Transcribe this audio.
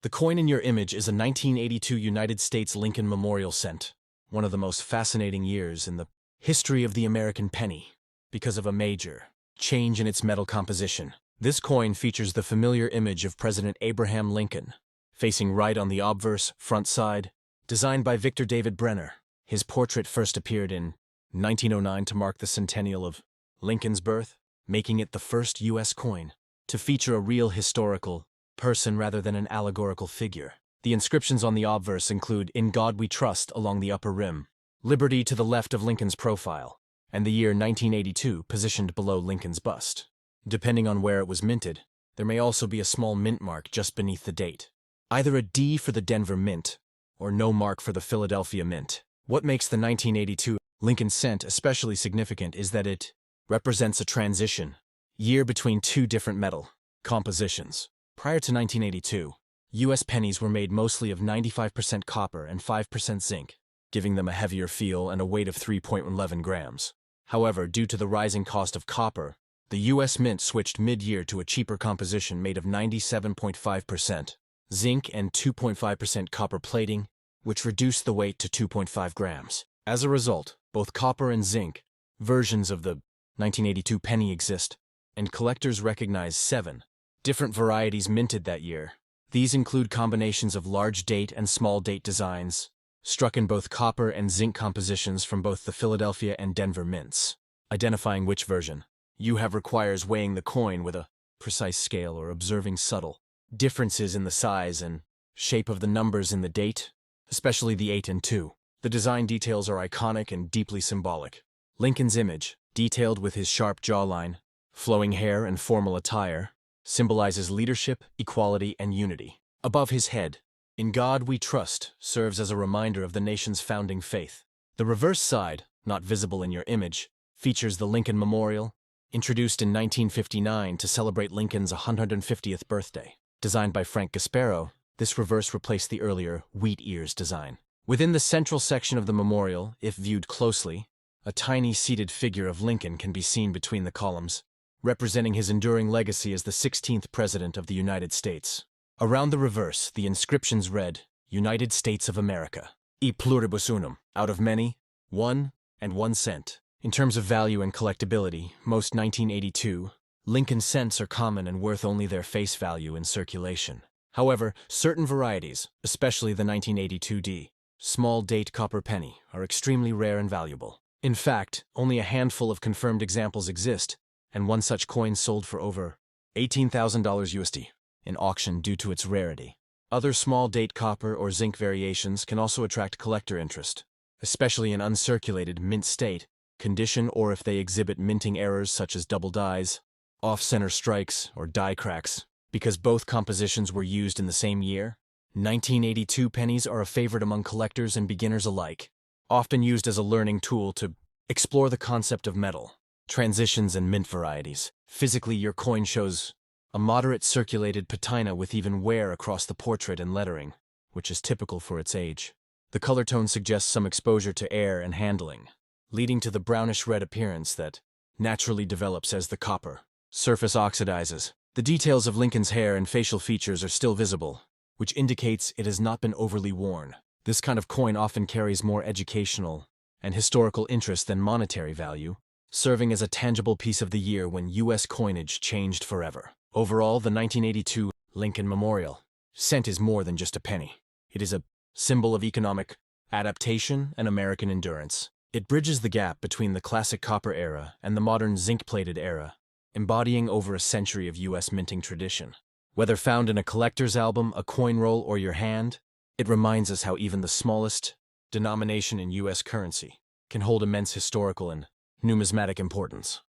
The coin in your image is a 1982 United States Lincoln Memorial cent, one of the most fascinating years in the history of the American penny, because of a major change in its metal composition. This coin features the familiar image of President Abraham Lincoln, facing right on the obverse front side, designed by Victor David Brenner. His portrait first appeared in 1909 to mark the centennial of Lincoln's birth, making it the first U.S. coin to feature a real historical person rather than an allegorical figure. The inscriptions on the obverse include "In God We Trust" along the upper rim, "Liberty" to the left of Lincoln's profile, and the year 1982 positioned below Lincoln's bust. Depending on where it was minted, there may also be a small mint mark just beneath the date. Either a D for the Denver Mint, or no mark for the Philadelphia Mint. What makes the 1982 Lincoln cent especially significant is that it represents a transition year between two different metal compositions. Prior to 1982, U.S. pennies were made mostly of 95% copper and 5% zinc, giving them a heavier feel and a weight of 3.11 grams. However, due to the rising cost of copper, the U.S. Mint switched mid-year to a cheaper composition made of 97.5% zinc and 2.5% copper plating, which reduced the weight to 2.5 grams. As a result, both copper and zinc versions of the 1982 penny exist, and collectors recognize 7 different varieties minted that year. These include combinations of large date and small date designs, struck in both copper and zinc compositions from both the Philadelphia and Denver mints. Identifying which version you have requires weighing the coin with a precise scale or observing subtle differences in the size and shape of the numbers in the date, especially the 8 and 2. The design details are iconic and deeply symbolic. Lincoln's image, detailed with his sharp jawline, flowing hair, and formal attire, symbolizes leadership, equality, and unity. Above his head, "In God We Trust" serves as a reminder of the nation's founding faith. The reverse side, not visible in your image, features the Lincoln Memorial, introduced in 1959 to celebrate Lincoln's 150th birthday. Designed by Frank Gasparo, this reverse replaced the earlier wheat ears design. Within the central section of the memorial, if viewed closely, a tiny seated figure of Lincoln can be seen between the columns, representing his enduring legacy as the 16th President of the United States. Around the reverse, the inscriptions read, "United States of America, e pluribus unum," out of many, one, and 1 cent. In terms of value and collectability, most 1982 Lincoln cents are common and worth only their face value in circulation. However, certain varieties, especially the 1982D small date copper penny, are extremely rare and valuable. In fact, only a handful of confirmed examples exist, and one such coin sold for over $18,000 USD in auction due to its rarity. Other small date copper or zinc variations can also attract collector interest, especially in uncirculated mint state condition or if they exhibit minting errors such as double dies, off-center strikes, or die cracks. Because both compositions were used in the same year, 1982 pennies are a favorite among collectors and beginners alike, often used as a learning tool to explore the concept of metal, transitions, and mint varieties. Physically, your coin shows a moderate circulated patina with even wear across the portrait and lettering, which is typical for its age. The color tone suggests some exposure to air and handling, leading to the brownish-red appearance that naturally develops as the copper surface oxidizes. The details of Lincoln's hair and facial features are still visible, which indicates it has not been overly worn. This kind of coin often carries more educational and historical interest than monetary value, serving as a tangible piece of the year when U.S. coinage changed forever. Overall, the 1982 Lincoln Memorial cent is more than just a penny. It is a symbol of economic adaptation and American endurance. It bridges the gap between the classic copper era and the modern zinc-plated era, embodying over a century of U.S. minting tradition. Whether found in a collector's album, a coin roll, or your hand, it reminds us how even the smallest denomination in U.S. currency can hold immense historical and numismatic importance.